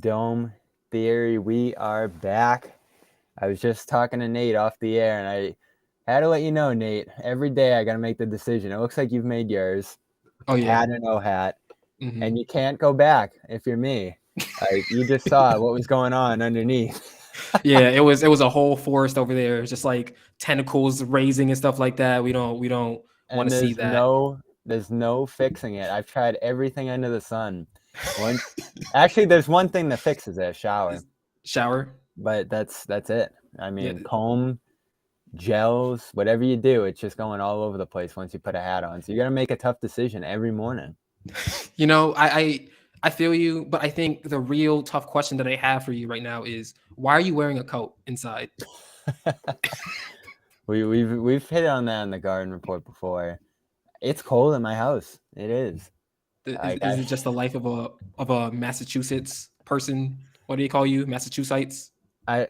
Dome Theory, we are back. I was just talking to Nate off the air, and I had to let you know, Nate, every day I got to make the decision. It looks like you've made yours, Oh yeah. hat or no hat, hmm and you can't go back if you're me. Like, you just saw what was going on underneath. Yeah, it was a whole forest over there, just like tentacles raising and stuff like that. We don't want And to see that. there's no fixing it. I've tried everything under the sun. Once, actually, there's one thing that fixes it, a shower, Is- Shower. but that's it. I Yeah. mean, comb, gels, whatever you do, it's just going all over the place once you put a hat on. So you got to make a tough decision every morning. I feel you, but I think the real tough question that I have for you right now is why are you wearing a coat inside? We've hit on that in the garden report before. It's cold in my house. It is. Is, Like is it just the life of a Massachusetts person? What do you call you, Massachusetts? I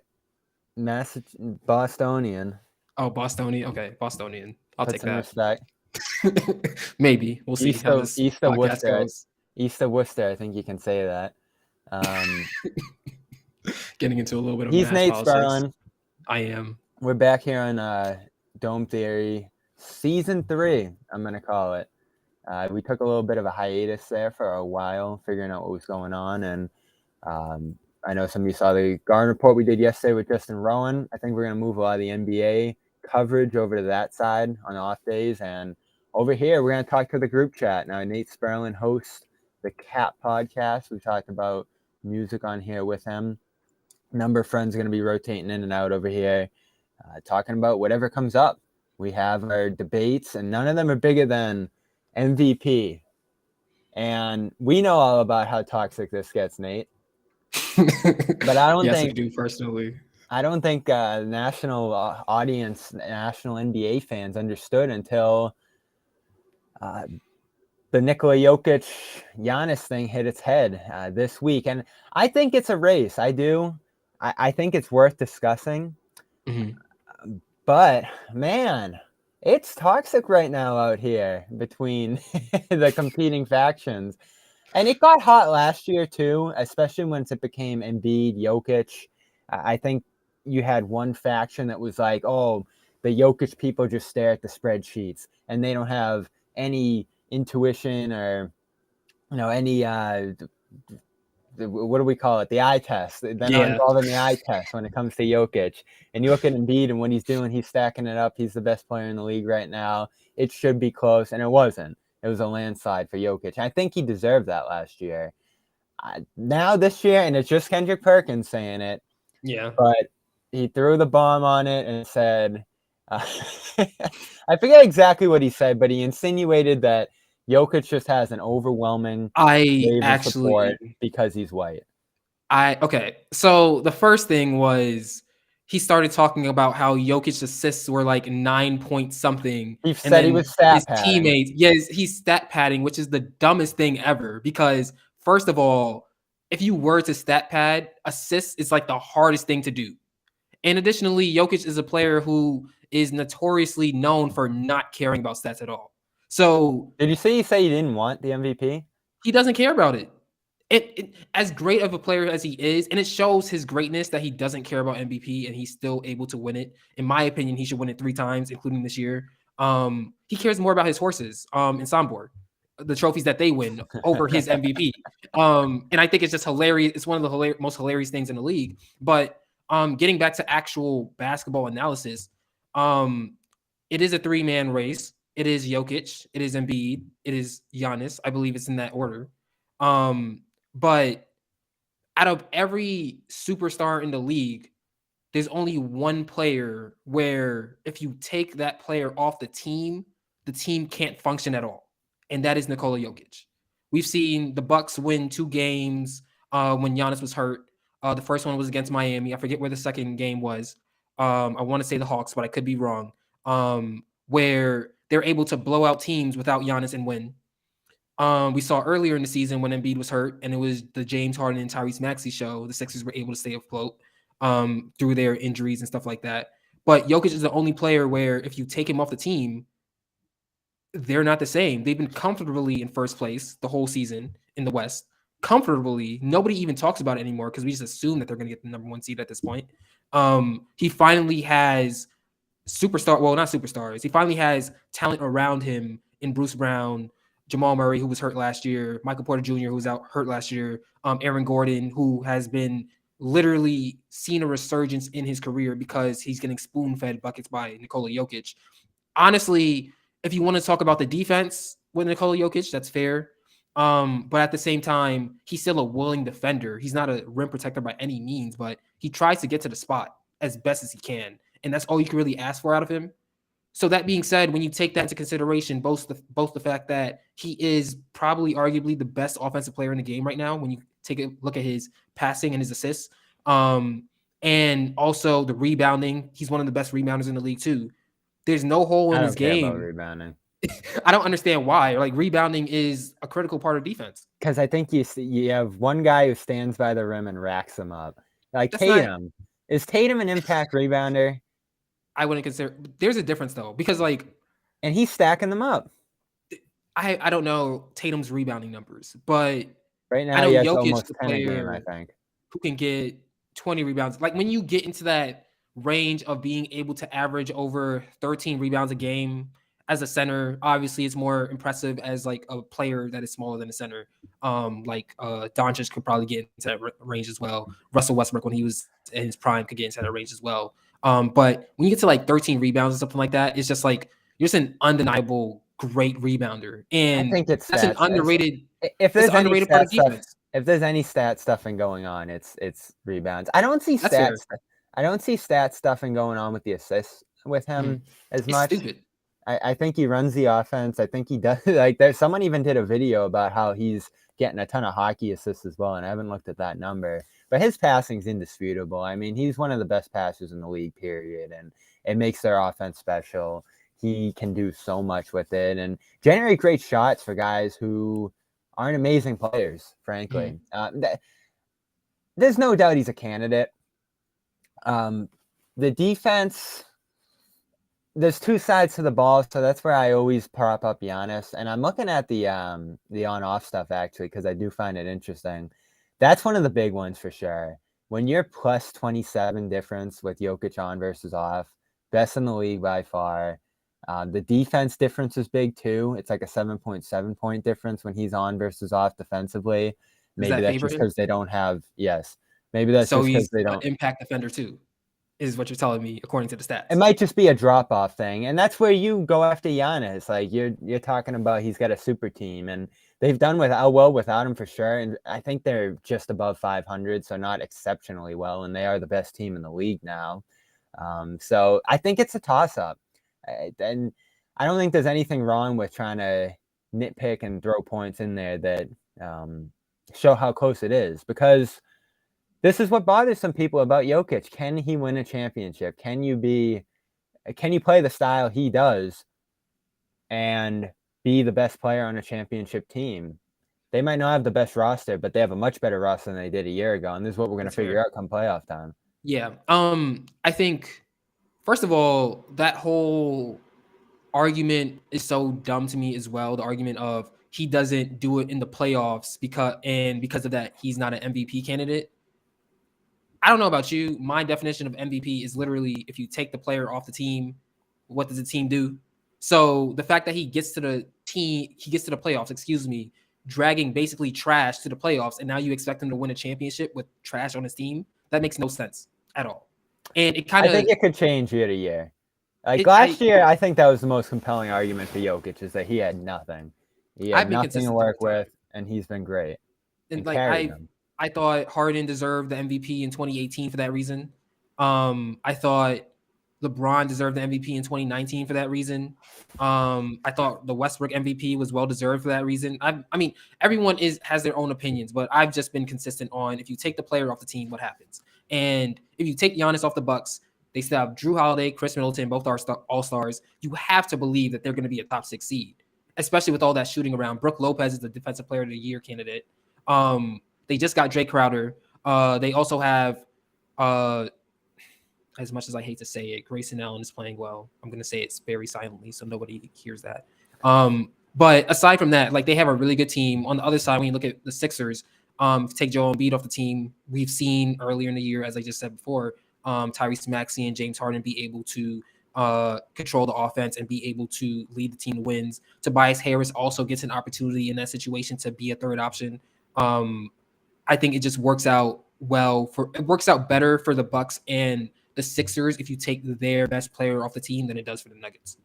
Bostonian. Oh, Bostonian. Okay, Bostonian. I'll Put take some that. respect. Maybe we'll see how this East of podcast Worcester. goes. East of Worcester. I think you can say that. Um, Getting into a little bit of he's mass Nate politics. Sperlin. I am. We're back here on Dome Theory, season 3. I'm gonna call it. We took a little bit of a hiatus there for a while, figuring out what was going on. And I know some of you saw the Garden report we did yesterday with Justin Rowan. I think we're going to move a lot of the NBA coverage over to that side on off days. And over here, we're going to talk to the group chat. Now, Nate Sperlin hosts the Cat podcast. We talked about music on here with him. A number of friends are going to be rotating in and out over here, talking about whatever comes up. We have our debates, and none of them are bigger than MVP. And we know all about how toxic this gets, Nate. But Yes, we do personally. I don't think national audience, national NBA fans understood until uh, the Nikola Jokic Giannis thing hit its head this week. And I think it's a race. I do. I think it's worth discussing. Mhm. But man, it's toxic right now out here between the competing factions. And it got hot last year too, especially once it became Embiid, Jokic. I think you had one faction that was like, "Oh, the Jokic people just stare at the spreadsheets and they don't have any intuition or any what do we call it? The eye test. They're not Yeah. involved in the eye test when it comes to Jokic. And you look at Embiid and what he's doing, he's stacking it up. He's the best player in the league right now. It should be close, and it wasn't. It was a landslide for Jokic. I think he deserved that last year. Now this year, and it's just Kendrick Perkins saying it, Yeah. but he threw the bomb on it and said, I forget exactly what he said, but he insinuated that Jokic just has an overwhelming I wave of support actually because he's white. I okay. So the first thing was he started talking about how Jokic's assists were like 9 point something, He and said he then was stat his padding. teammates, yes, he's stat padding, which is the dumbest thing ever. Because first of all, if you were to stat pad, assists is like the hardest thing to do. And additionally, Jokic is a player who is notoriously known for not caring about stats at all. So Did you see he say he didn't want the MVP? he doesn't care about it. As great of a player as he is, and it shows his greatness that he doesn't care about MVP and he's still able to win it. In my opinion, he should win it 3 times, including this year. He cares more about his horses in Sombor, the trophies that they win over his MVP. And I think it's just hilarious. It's one of the most hilarious things in the league. But getting back to actual basketball analysis, um, it is a 3-man race. It is Jokic, it is Embiid, it is Giannis. I believe it's in that order. But out of every superstar in the league, there's only one player where if you take that player off the team can't function at all, and that is Nikola Jokic. We've seen the Bucks win 2 games when Giannis was hurt. The first one was against Miami. I forget where the second game was. I want to say the Hawks, but I could be wrong. Where they're able to blow out teams without Giannis and win. We saw earlier in the season when Embiid was hurt, and it was the James Harden and Tyrese Maxey show. The Sixers were able to stay afloat through their injuries and stuff like that. But Jokic is the only player where if you take him off the team, they're not the same. They've been comfortably in first place the whole season in the West. comfortably. Nobody even talks about it anymore because we just assume that they're going to get the number 1 seed at this point. He finally has not superstars. He finally has talent around him in Bruce Brown, Jamal Murray, who was hurt last year, Michael Porter Jr., who was out hurt last year, Aaron Gordon, who has been literally seen a resurgence in his career because he's getting spoon-fed buckets by Nikola Jokic. Honestly, if you want to talk about the defense with Nikola Jokic, that's fair. But at the same time, he's still a willing defender. He's not a rim protector by any means, but he tries to get to the spot as best as he can. And that's all you can really ask for out of him. So that being said, when you take that into consideration, both the fact that he is probably arguably the best offensive player in the game right now, when you take a look at his passing and his assists, and also the rebounding, he's one of the best rebounders in the league too. There's no hole in his care about game. rebounding. I don't understand why. Like, rebounding is a critical part of defense. Because I think you have one guy who stands by the rim and racks them up. Like That's Tatum. Is Tatum an impact rebounder? I wouldn't consider. There's a difference though, because and he's stacking them up. I don't know Tatum's rebounding numbers, but right now I know he has Jokic, almost the 10 a game, player I think, who can get 20 rebounds. Like, when you get into that range of being able to average over 13 rebounds a game as a center, obviously it's more impressive as like a player that is smaller than a center. Doncic could probably get into that range as well. Russell Westbrook, when he was in his prime, could get into that range as well. But when you get to like 13 rebounds and something like that, it's just like you're just an undeniable great rebounder, and I think it's that's an underrated. If there's any underrated part of defense. if there's any stat stuffing going on, it's rebounds. I don't see stat stuffing going on with the assists with him as much. It's stupid. I think he runs the offense. I think he does. Like, there's someone even did a video about how he's getting a ton of hockey assists as well, and I haven't looked at that number. But his passing's indisputable. I mean, he's one of the best passers in the league, period, and it makes their offense special. He can do so much with it and generate great shots for guys who aren't amazing players, frankly. There's no doubt he's a candidate. The defense, there's two sides to the ball, so that's where I always prop up Giannis. And I'm looking at the on-off stuff, actually, because I do find it interesting. That's one of the big ones for sure. When you're plus 27 difference with Jokic on versus off, best in the league by far. The defense difference is big too. It's like a 7.7 point difference when he's on versus off defensively. Maybe that's just because they don't have. Yes, maybe that's just because they don't. Impact defender too, is what you're telling me according to the stats. It might just be a drop off thing, and that's where you go after Giannis. Like, you're talking about, he's got a super team, and they've done well without him for sure. And I think they're just above 500, so not exceptionally well, and they are the best team in the league now. So I think it's a toss up. And I don't think there's anything wrong with trying to nitpick and throw points in there that show how close it is, because this is what bothers some people about Jokic. Can he win a championship? Can you play the style he does and be the best player on a championship team? They might not have the best roster, but they have a much better roster than they did a year ago, and this is what we're going to figure out come playoff time. Yeah. I think, first of all, that whole argument is so dumb to me as well. The argument of he doesn't do it in the playoffs because of that, he's not an MVP candidate. I don't know about you. My definition of MVP is literally, if you take the player off the team, what does the team do? So the fact that he gets to the playoffs, dragging basically trash to the playoffs, and now you expect him to win a championship with trash on his team, that makes no sense at all. And I think it could change year to year. Like last year, I think that was the most compelling argument for Jokic, is that he had nothing. He had nothing to work with, and he's been great. And I thought Harden deserved the MVP in 2018 for that reason. I thought LeBron deserved the MVP in 2019 for that reason. I thought the Westbrook MVP was well deserved for that reason. I mean, everyone has their own opinions, but I've just been consistent on, if you take the player off the team, what happens? And if you take Giannis off the Bucks, they still have Drew Holiday, Chris Middleton, both are all-stars. You have to believe that they're going to be a top 6 seed, especially with all that shooting around. Brook Lopez is the Defensive Player of the Year candidate. They just got Jay Crowder. They also have, as much as I hate to say it, Grayson Allen is playing well. I'm going to say it very silently so nobody hears that. But aside from that, like, they have a really good team. On the other side, when you look at the Sixers, Take Joel Embiid off the team. We've seen earlier in the year, as I just said before, Tyrese Maxey and James Harden be able to control the offense and be able to lead the team to wins. Tobias Harris also gets an opportunity in that situation to be a third option. I think it just works out better for the Bucks and the Sixers if you take their best player off the team than it does for the Nuggets.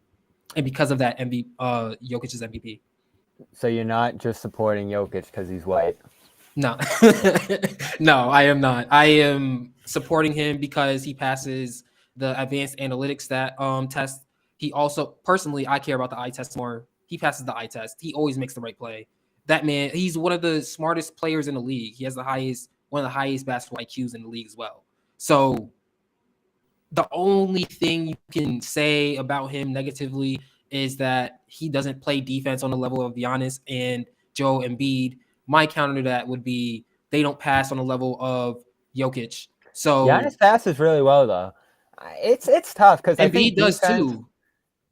And because of that, Jokic is MVP. So you're not just supporting Jokic because he's white? No, no, I am not. I am supporting him because he passes the advanced analytics test. He also, personally, I care about the eye test more. He passes the eye test. He always makes the right play. That man, he's one of the smartest players in the league. He has one of the highest basketball IQs in the league as well. So the only thing you can say about him negatively is that he doesn't play defense on the level of Giannis and Joe Embiid. My counter to that would be they don't pass on the level of Jokic. So Giannis passes really well though. It's tough because I think Embiid does defense. too,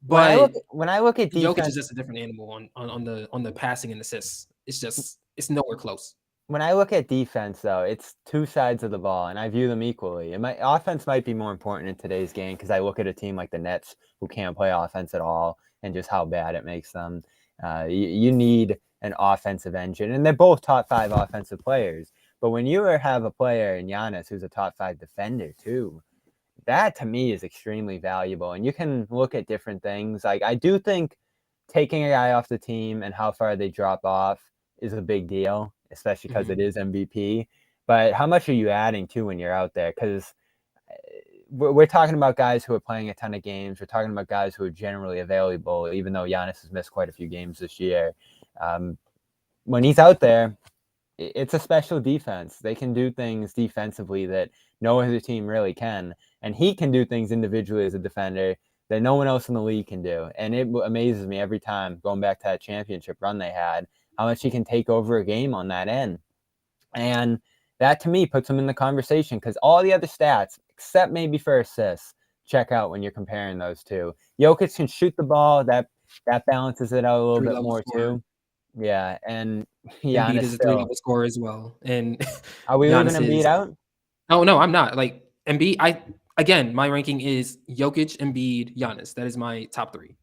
but When I look at Jokic defense, is just a different animal on the passing and assists. It's nowhere close. when I look at defense, though, it's two sides of the ball, and I view them equally. And my offense might be more important in today's game because I look at a team like the Nets who can't play offense at all, and just how bad it makes them. You need an offensive engine, and they're both top 5 offensive players. But when you have a player in Giannis who's a top 5 defender too, that to me is extremely valuable. And you can look at different things. Like I do think taking a guy off the team and how far they drop off is a big deal, especially because it is MVP. But how much are you adding to when you're out there? Because we're talking about guys who are playing a ton of games. We're talking about guys who are generally available, even though Giannis has missed quite a few games this year. When he's out there, it's a special defense. They can do things defensively that no other team really can. And he can do things individually as a defender that no one else in the league can do. And it amazes me every time, going back to that championship run they had, how much he can take over a game on that end. And that, to me, puts him in the conversation because all the other stats, except maybe for assists, check out when you're comparing those two. Jokic can shoot the ball. That balances it out a little bit more, too. Yeah, and Embiid Giannis is a still. 3-level scorer as well. And Are we leaving Giannis Embiid out? Oh, no, I'm not. Like Embiid, again, my ranking is Jokic, Embiid, Giannis. That is my top 3.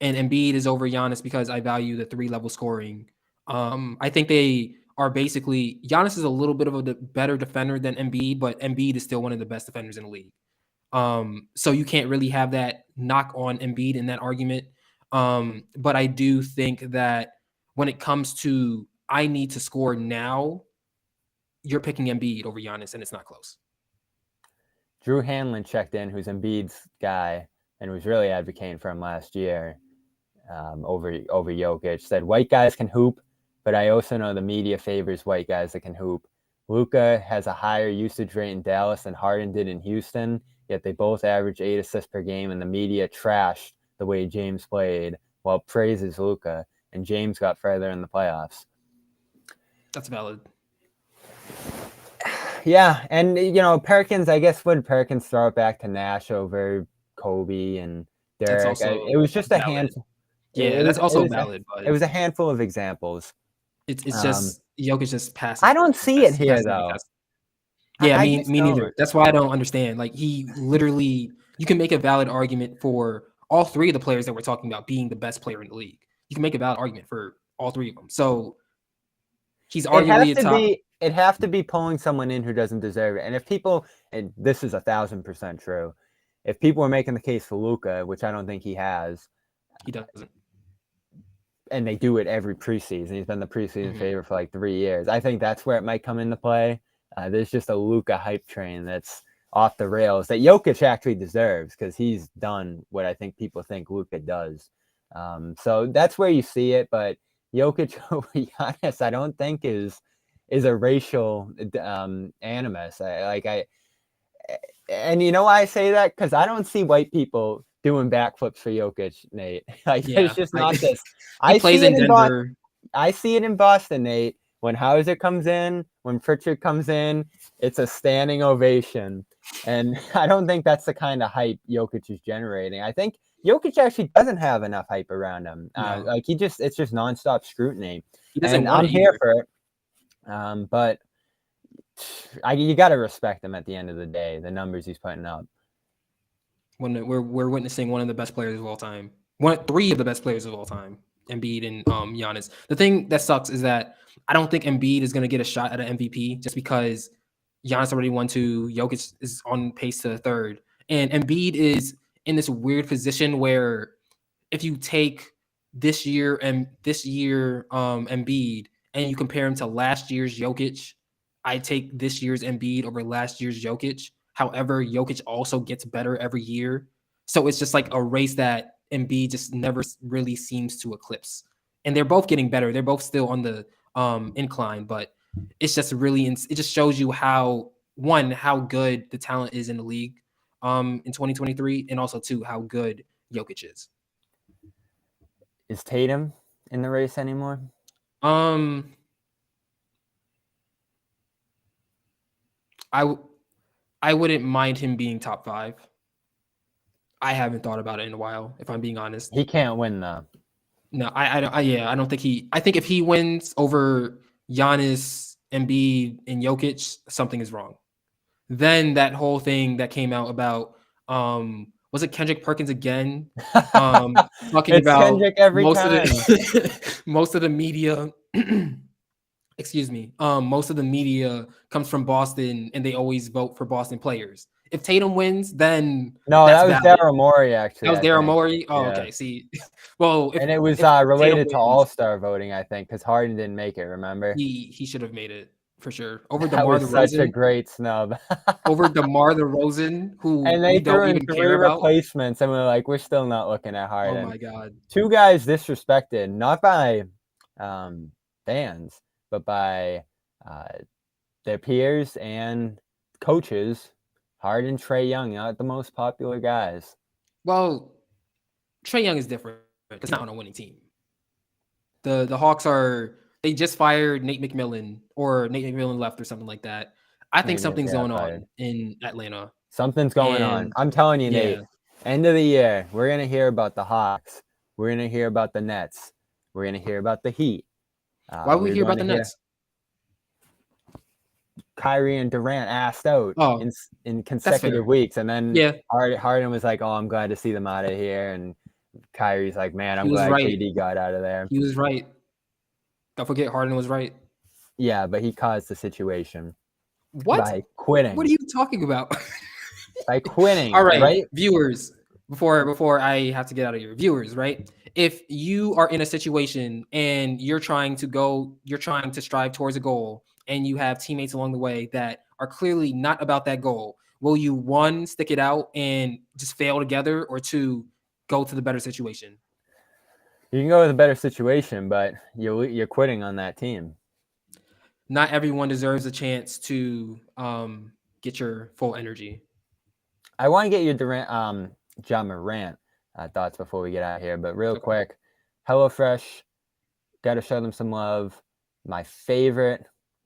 And Embiid is over Giannis because I value the 3-level scoring. I think they are basically Giannis is a little bit of a better defender than Embiid, but Embiid is still one of the best defenders in the league. So you can't really have that knock on Embiid in that argument. But I do think that when it comes to I need to score now, you're picking Embiid over Giannis, and it's not close. Drew Hanlon checked in, who's Embiid's guy, and was really advocating for him last year over Jokic. Said white guys can hoop, but I also know the media favors white guys that can hoop. Luka has a higher usage rate in Dallas than Harden did in Houston, yet they both average 8 assists per game, and the media trashed the way James played while praises Luka, and James got further in the playoffs. That's valid. Yeah, and Perkins, I guess, would Perkins throw it back to Nash over Kobe and Derek? It was just a handful. Yeah, that's also valid. It was a handful of examples. It's just Jokic just passes. I don't see it here though. Yeah, me neither. That's why I don't understand. Like he literally, you can make a valid argument for all 3 of the players that we're talking about being the best player in the league. You can make a valid argument for all 3 of them. So he's arguably a top. It'd have to be pulling someone in who doesn't deserve it. And if people, and this is 1,000% true, if people are making the case for Luka, which I don't think he has, he doesn't. And they do it every preseason. He's been the preseason favorite for like 3 years. I think that's where it might come into play. There's just a Luka hype train that's off the rails that Jokic actually deserves because he's done what I think people think Luka does. So that's where you see it. But Jokic over Giannis, I don't think is a racial animus. And you know why I say that? Because I don't see white people doing backflips for Jokic, Nate. It's just not this. He plays in Denver. I see it in Boston, Nate. When Hauser comes in, when Pritchard comes in, it's a standing ovation. And I don't think that's the kind of hype Jokic is generating. I think Jokic actually doesn't have enough hype around him. No. It's just nonstop scrutiny. He doesn't and I'm here for it. But you got to respect him at the end of the day, the numbers he's putting up. When we're witnessing one of the best players of all time, three of the best players of all time, Embiid and Giannis. The thing that sucks is that I don't think Embiid is going to get a shot at an MVP just because Giannis already won two. Jokic is on pace to the third, and Embiid is in this weird position where if you take this year Embiid and you compare him to last year's Jokic, I take this year's Embiid over last year's Jokic. However, Jokic also gets better every year. So it's just like a race that Embiid just never really seems to eclipse. And they're both getting better. They're both still on the incline, but it's just really it just shows you how good the talent is in the league in 2023, and also two, how good Jokic is. Is Tatum in the race anymore? I wouldn't mind him being top 5. I haven't thought about it in a while, if I'm being honest. He can't win though. No, I don't think he. I think if he wins over Giannis, Embiid, and Jokic, something is wrong. Then that whole thing that came out about was it Kendrick Perkins again? Talking it's about Kendrick every most time. of the most of the media. Excuse me. Most of the media comes from Boston, and they always vote for Boston players. If Tatum wins, then No, that's that was valid. Daryl Morey actually. That was I Daryl think. Morey. Oh, Yeah. okay. See, well, And it was if Tatum related to wins, All-Star voting, I think, because Harden didn't make it. Remember? he should have made it for sure over That DeMar was such a DeRozan. great snub. Over DeMar DeRozan, who And they we don't threw in even 3 care about. replacements, and we're like, we're still not looking at Oh Harden. my god. 2 guys disrespected, not by fans, but by their peers and coaches. Harden, Trae Young, not the most popular guys. Well, Trae Young is different. It's not on a winning team. The Hawks they just fired Nate McMillan, or Nate McMillan left or something like that. I think something's going on in Atlanta. Something's going on. I'm telling you, Nate. End of the year, we're going to hear about the Hawks. We're going to hear about the Nets. We're going to hear about the Heat. Why would we hear about the Nets? Kyrie and Durant asked out in consecutive weeks. And then Harden was like, oh, I'm glad to see them out of here. And Kyrie's like, man, I'm glad KD got out of there. He was right. Don't forget, Harden was right. Yeah, but he caused the situation. What? By quitting. What are you talking about? By quitting. All right, viewers, before I have to get out of here, viewers, right? If you are in a situation and you're trying to strive towards a goal, and you have teammates along the way that are clearly not about that goal, will you, 1, stick it out and just fail together, or 2, go to the better situation? You can go with a better situation, but you're quitting on that team. Not everyone deserves a chance to get your full energy. I want to get your Ja Morant thoughts before we get out of here, but real quick, HelloFresh, got to show them some love.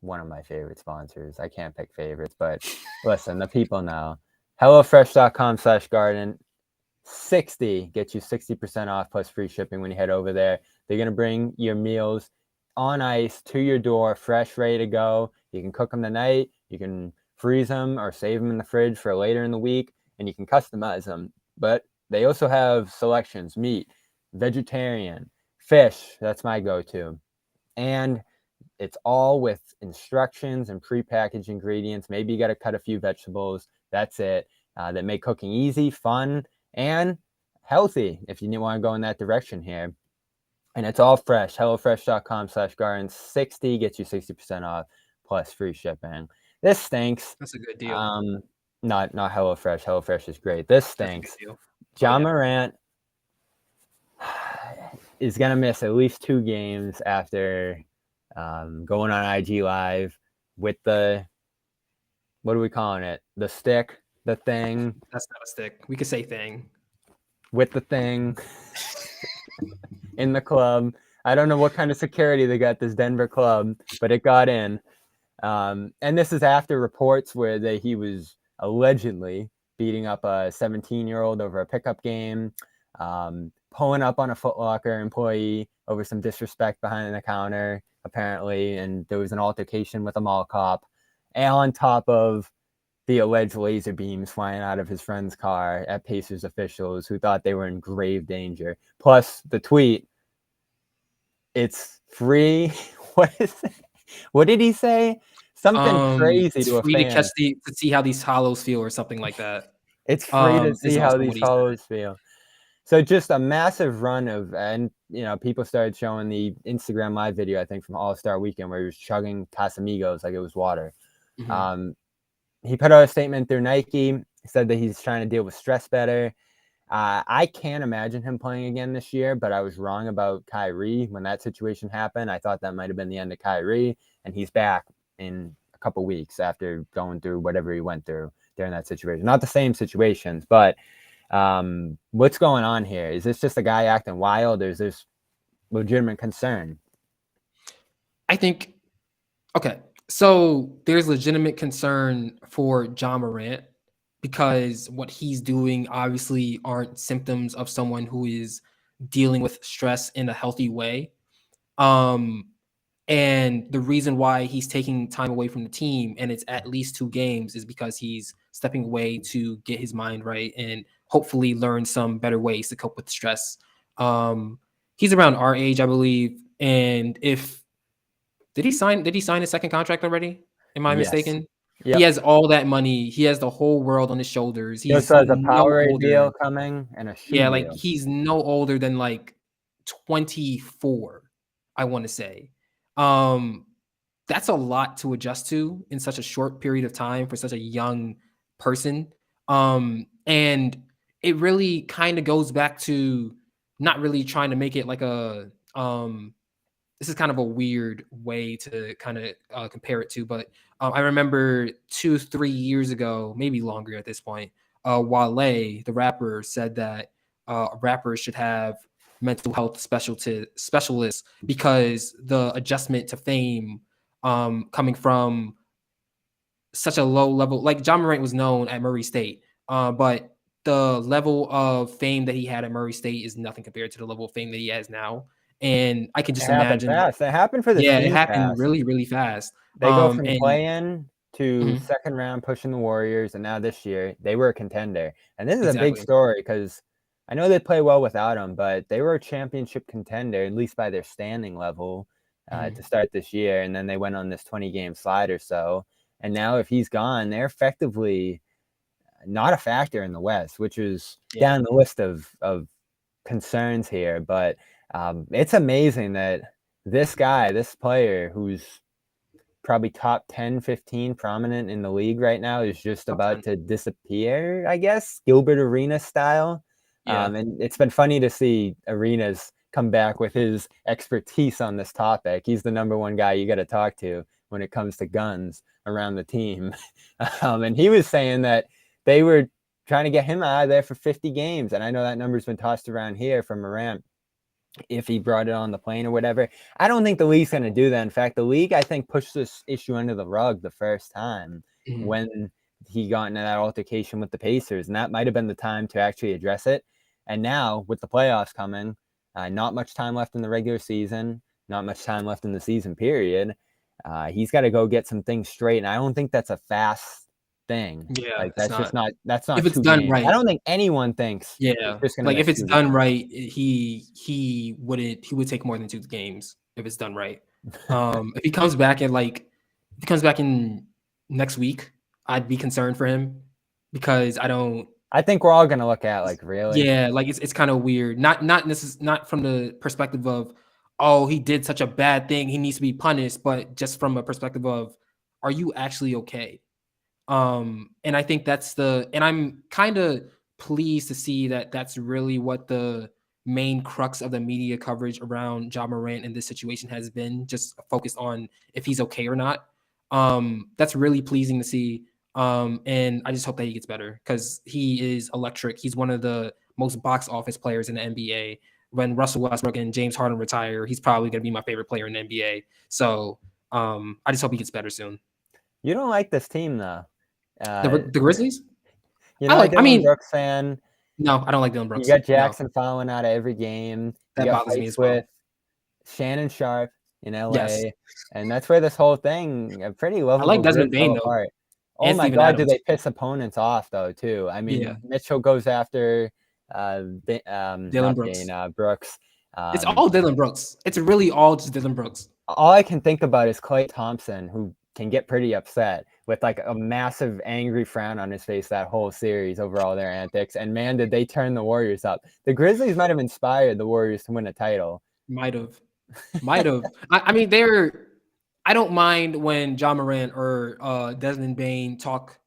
One of my favorite sponsors. I can't pick favorites, but listen, the people know. HelloFresh.com/garden. 60 gets you 60% off plus free shipping when you head over there. They're going to bring your meals on ice to your door, fresh, ready to go. You can cook them tonight. You can freeze them or save them in the fridge for later in the week, and you can customize them. But they also have selections: meat, vegetarian, fish. That's my go-to. And it's all with instructions and prepackaged ingredients. Maybe you got to cut a few vegetables. That's it. That make cooking easy, fun, and healthy if you want to go in that direction here. And it's all fresh. HelloFresh.com/garden. 60 gets you 60% off plus free shipping. This stinks. That's a good deal. Not HelloFresh. HelloFresh is great. This stinks. Ja Morant is going to miss at least 2 games after going on IG Live with the, what are we calling it? The stick, the thing. That's not a stick. We could say thing. With the thing in the club. I don't know what kind of security they got this Denver club, but it got in. And this is after reports where he was allegedly beating up a 17-year-old over a pickup game. pulling up on a Foot Locker employee over some disrespect behind the counter, apparently, and there was an altercation with a mall cop, and on top of the alleged laser beams flying out of his friend's car at Pacers officials who thought they were in grave danger. Plus the tweet, it's free. What is it? What did he say? Something crazy It's to a free to catch fan. to see how these hollows feel or something like that. It's free to see Is how also these what he said. hollows feel. So just a massive run of, and people started showing the Instagram live video, I think from All-Star Weekend, where he was chugging Casamigos like it was water. Mhm. He put out a statement through Nike. He said that he's trying to deal with stress better. I can't imagine him playing again this year, but I was wrong about Kyrie when that situation happened. I thought that might have been the end of Kyrie, and he's back in a couple weeks after going through whatever he went through during that situation. Not the same situations, but what's going on here? Is this just a guy acting wild, or is this legitimate concern? I think okay. So there's legitimate concern for Ja Morant because what he's doing obviously aren't symptoms of someone who is dealing with stress in a healthy way. Um, and the reason why he's taking time away from the team and it's at least 2 games is because he's stepping away to get his mind right and hopefully learn some better ways to cope with stress. Um, he's around our age, I believe. And if did he sign his second contract already? Am I Yes. mistaken? He Yep. has all that money. He has the whole world on his shoulders. He He's also has a no Powerade older. deal coming and a shoe Yeah, like deal. he's no older than like 24, I want to say. Um, that's a lot to adjust to in such a short period of time for such a young person. And it really kind of goes back to not really trying to make it like a this is kind of a weird way to kind of compare it to, but I remember 2, 3 years ago, maybe longer at this point, Wale, the rapper, said that rappers should have mental health specialists because the adjustment to fame coming from such a low level, like Ja Morant was known at Murray State, but the level of fame that he had at Murray State is nothing compared to the level of fame that he has now. And I can It just happened imagine, like, fast. It happened for this yeah, it team happened fast. really, really fast. They go from And play-in to mhm, second round pushing the Warriors, and now this year they were a contender. And this is a big exactly. story because I know they play well without him, but they were a championship contender, at least by their standing level, to Mhm. start this year. And then they went on this 20-game slide or so. And now if he's gone, they're effectively not a factor in the West, which is Yeah. down the list of concerns here. But it's amazing that this guy, this player who's probably top 10, 15 prominent in the league right now is just Top about 10. to disappear, I guess, Gilbert Arenas style. Yeah. And it's been funny to see Arenas come back with his expertise on this topic. He's the number one guy you got to talk to when it comes to guns around the team. And he was saying that they were trying to get him out of there for 50 games. And I know that number's been tossed around here from Morant if he brought it on the plane or whatever. I don't think the league's going to do that. In fact, the league, I think, pushed this issue under the rug the first time Mhm. when he got into that altercation with the Pacers, and that might have been the time to actually address it. And now, with the playoffs coming, not much time left in the regular season, not much time left in the season period. He's got to go get some things straight, and I don't think that's a fast thing. Yeah, Like it's that's just not. not that's If not it's two done games. I right. don't think anyone thinks he's Yeah. just going to Like, if miss it's 2 done games. right, he would take more than 2 games if it's done right. If he comes back and, like if he comes back in next week, I'd be concerned for him because I don't. I think we're all gonna look at like, really? Yeah, like, it's kinda weird. Not from the perspective of, "Oh, he did such a bad thing, he needs to be punished," but just from a perspective of, "Are you actually okay?" And I think that's and I'm kinda pleased to see that that's really what the main crux of the media coverage around Ja Morant in this situation has been, just focused on if he's okay or not. That's really pleasing to see. And I just hope that he gets better because he is electric. He's one of the most box office players in the NBA. When Russell Westbrook and James Harden retire, he's probably going to be my favorite player in the NBA. So I just hope he gets better soon. You don't like this team though. The Uh, the Grizzlies? you're I not a like. I Dylan mean, Brooks fan. No, I don't like Dylan You Brooks. got No, Jackson fouling out of every game. You that got bothers me fights as well. with Shannon Sharp in Yes, LA, and that's where this whole thing, a pretty I like lovable Desmond group, Bane fell though, apart. Oh and my Steven God, do Adams. they piss opponents off though too? I Yeah, mean, Mitchell goes after Dylan not Bane, Brooks. Brooks. It's all Dylan Brooks. It's really all just Dylan Brooks. All I can think about is Klay Thompson, who can get pretty upset with like a massive angry frown on his face that whole series over all their antics. And man, did they turn the Warriors up. The Grizzlies might have inspired the Warriors to win a title. Might have. Might have. I mean, I don't mind when Ja Morant or Desmond Bane talk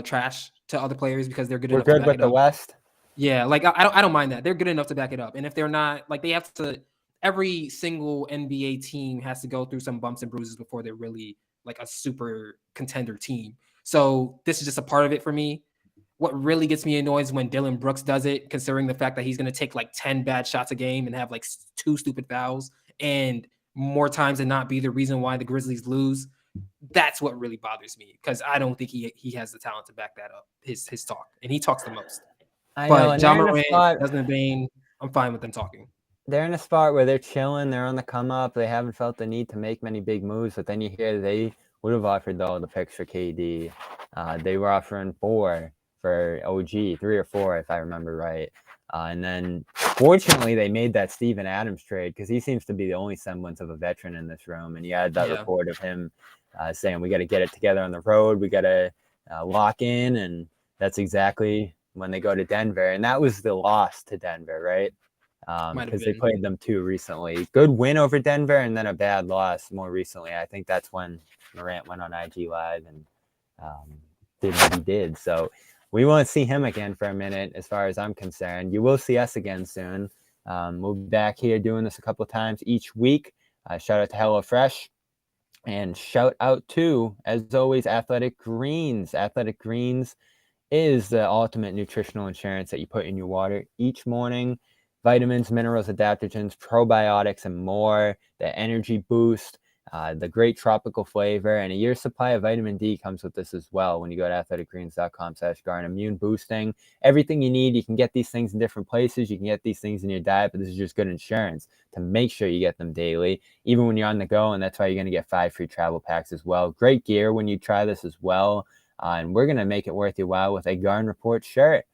trash to other players because they're good We're enough to good back with it the up. West. Yeah, like I don't mind that. They're good enough to back it up. And if they're not, like they have to every single NBA team has to go through some bumps and bruises before they're really like a super contender team. So this is just a part of it for me. What really gets me annoyed is when Dylan Brooks does it, considering the fact that he's going to take like 10 bad shots a game and have like 2 stupid fouls and more times than not be the reason why the Grizzlies lose. That's what really bothers me because I don't think he has the talent to back that up, his talk. And he talks the most. I know, But and Ja they're in a Morant, spot. Desmond Bane, I'm fine with them talking. They're in a spot where they're chilling. They're on the come up. They haven't felt the need to make many big moves. But then you hear they would have offered all the picks for KD. They were offering 4 for OG, 3 or 4 if I remember right. And then fortunately they made that Steven Adams trade because he seems to be the only semblance of a veteran in this room. And you had that report of him saying we got to get it together on the road. We got to lock in, and that's exactly when they go to Denver. And that was the loss to Denver, right? Might have Because they been. played them too recently. Good win over Denver, and then a bad loss more recently. I think that's when Morant went on IG Live and did what he did. So we won't see him again for a minute, as far as I'm concerned. You will see us again soon. We'll be back here doing this a couple times each week. Shout out to HelloFresh. And shout out to, as always, Athletic Greens. Athletic Greens is the ultimate nutritional insurance that you put in your water each morning. Vitamins, minerals, adaptogens, probiotics, and more. The energy boost, the great tropical flavor, and a year's supply of vitamin D comes with this as well when you go to athleticgreens.com/garden. Immune boosting, everything you need. You can get these things in different places. You can get these things in your diet, but this is just good insurance to make sure you get them daily, even when you're on the go, and that's why you're going to get 5 free travel packs as well. Great gear when you try this as well. And we're going to make it worth your while with a Garden Report shirt.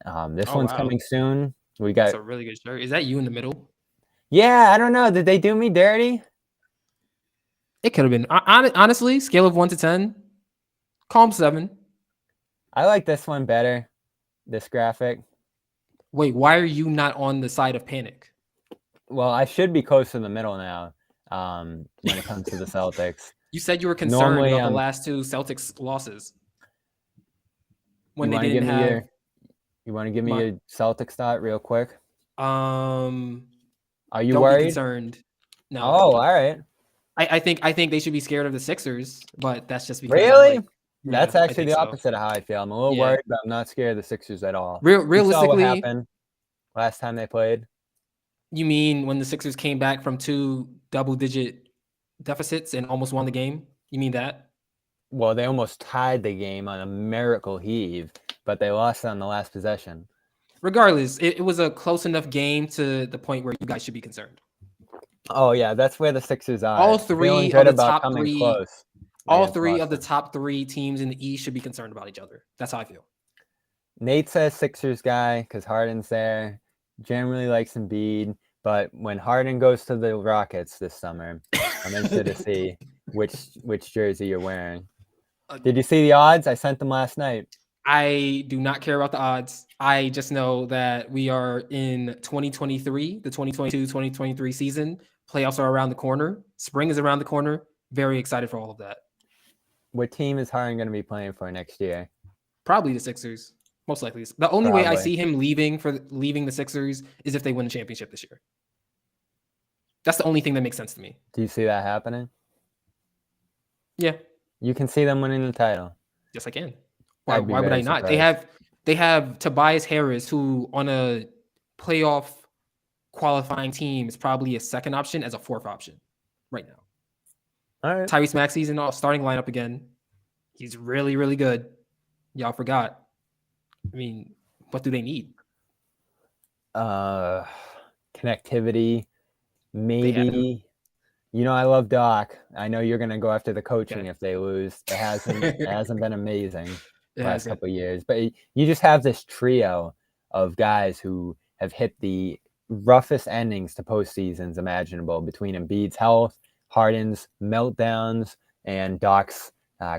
This Oh, one's wow. coming soon. We That's got, a really good shirt. Is that you in the middle? yeah, I don't know. Did they do me dirty? It could have been. Honestly, scale of 1 to 10, calm 7. I like this one better, this graphic. Wait, why are you not on the side of panic? Well, I should be close to the middle now when it comes to the Celtics. You said you were concerned Normally, about the last 2 Celtics losses when you they want to didn't give me have my. your Celtics thought real quick? Um, Are you don't be worried? concerned. No, Oh, all right. I think they should be scared of the Sixers, but that's just because I Really? like. That's Yeah, I actually think the so. opposite of how I feel. I'm a little Yeah, worried, but I'm not scared of the Sixers at all. You saw what realistically, happened last time they played. you mean when the Sixers came back from 2 double-digit deficits and almost won the game? You mean that? Well, they almost tied the game on a miracle heave, but they lost on the last possession. Regardless, it was a close enough game to the point where you guys should be concerned. Oh yeah, that's where the Sixers All are. Feeling three of good the about top coming three, close all against three of the Boston. top 3 teams in the East should be concerned about each other. That's how I feel. Nate says Sixers guy because Harden's there. Generally likes Embiid, but when Harden goes to the Rockets this summer, I'm interested to see which jersey you're wearing. Did you see the odds? I sent them last night. I do not care about the odds. I just know that we are in 2023, the 2022-2023 season. Playoffs are around the corner. Spring is around the corner. Very excited for all of that. What team is Harden going to be playing for next year? Probably the Sixers. Most likely. The only way I see him leaving the Sixers is if they win the championship this year. That's the only thing that makes sense to me. Do you see that happening? Yeah. You can see them winning the title. Yes, I can. Why would I not? Surprised. They have Tobias Harris, who on a playoff qualifying team is probably a second option as a 4th option right now. All right. Tyrese Maxey's in the starting lineup again. He's really, really good. Y'all forgot. I mean, What do they need? Connectivity, They have it. maybe. I love Doc. I know you're gonna go after the coaching Okay. if they lose. It hasn't been amazing It last hasn't. couple of years, but you just have this trio of guys who have hit the roughest endings to postseasons imaginable between Embiid's health, Harden's meltdowns, and Doc's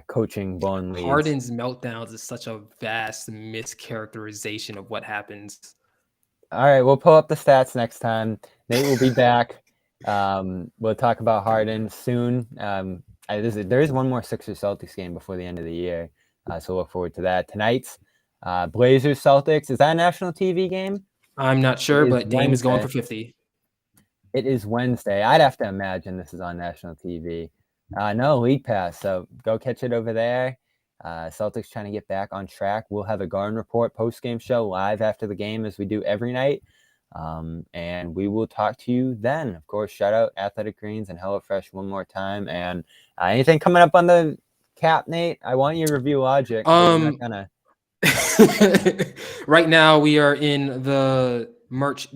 coaching blown leads. Harden's meltdowns is such a vast mischaracterization of what happens. All right, we'll pull up the stats next time. Nate will be back. We'll talk about Harden soon. There is one more Sixers Celtics game before the end of the year, so look forward to that. Tonight's Blazers Celtics, is that a national TV game? I'm not It sure, is but Dame is going Wednesday. for 50. It is Wednesday. I'd have to imagine this is on national TV. No, League Pass, so go catch it over there. Celtics trying to get back on track. We'll have a Garden Report post-game show live after the game as we do every night. And we will talk to you then. Of course, shout out Athletic Greens and HelloFresh one more time. And anything coming up on the cap, Nate? I want you to review Logic, but you're not gonna. Right now we are in the merch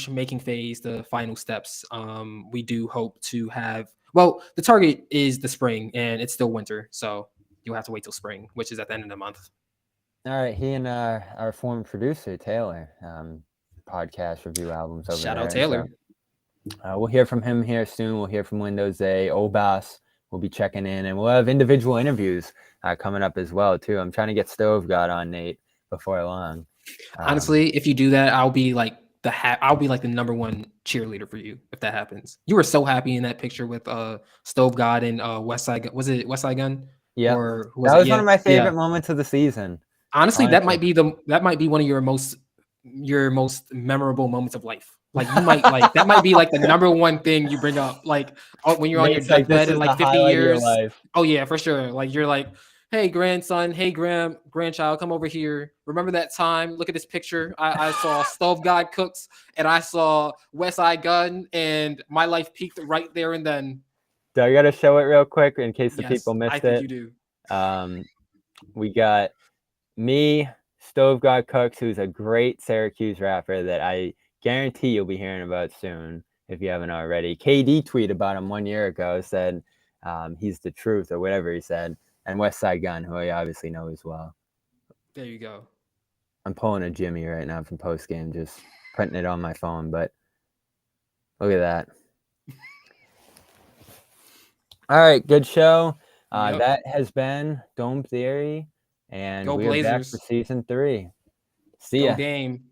making phase, the final steps. We do hope to have, the target is the spring and it's still winter, so you'll have to wait till spring, which is at the end of the month. All right, he and our former producer Taylor, podcast review albums over Shout there. out Taylor. So, we'll hear from him here soon. We'll hear from Windows A, Obas. We'll be checking in, and we'll have individual interviews coming up as well too. I'm trying to get Stove God on Nate before long. Honestly, if you do that, I'll be like the number one cheerleader for you if that happens. You were so happy in that picture with Stove God and West Side. Was it West Side Gun? Yeah, Or who that it? was one Yeah, of my favorite yeah. moments of the season. Honestly, Honestly. that might be one of your most memorable moments of life. Like you might like that might be like the number one thing you bring up, like when you're on your Nate's like, deathbed this in is like the 50 highlight of your years. life. Oh yeah, for sure. Like you're like, hey grandson, hey grandchild, come over here. Remember that time? Look at this picture. I saw Stove God Cooks and I saw West Side Gun, and my life peaked right there and then. So I got to show it real quick in case the Yes, people I missed think it. you do. We got me, Stove God Cooks, who's a great Syracuse rapper that I guarantee you'll be hearing about soon if you haven't already. KD tweeted about him 1 year ago, said he's the truth or whatever he said. And West Side Gun, who I obviously know as well. There you go. I'm pulling a Jimmy right now from post game, just putting it on my phone, but look at that. All right, good show. Yep. That has been Dome Theory, and Go we are back for Blazers. season 3. See Go ya. Dame.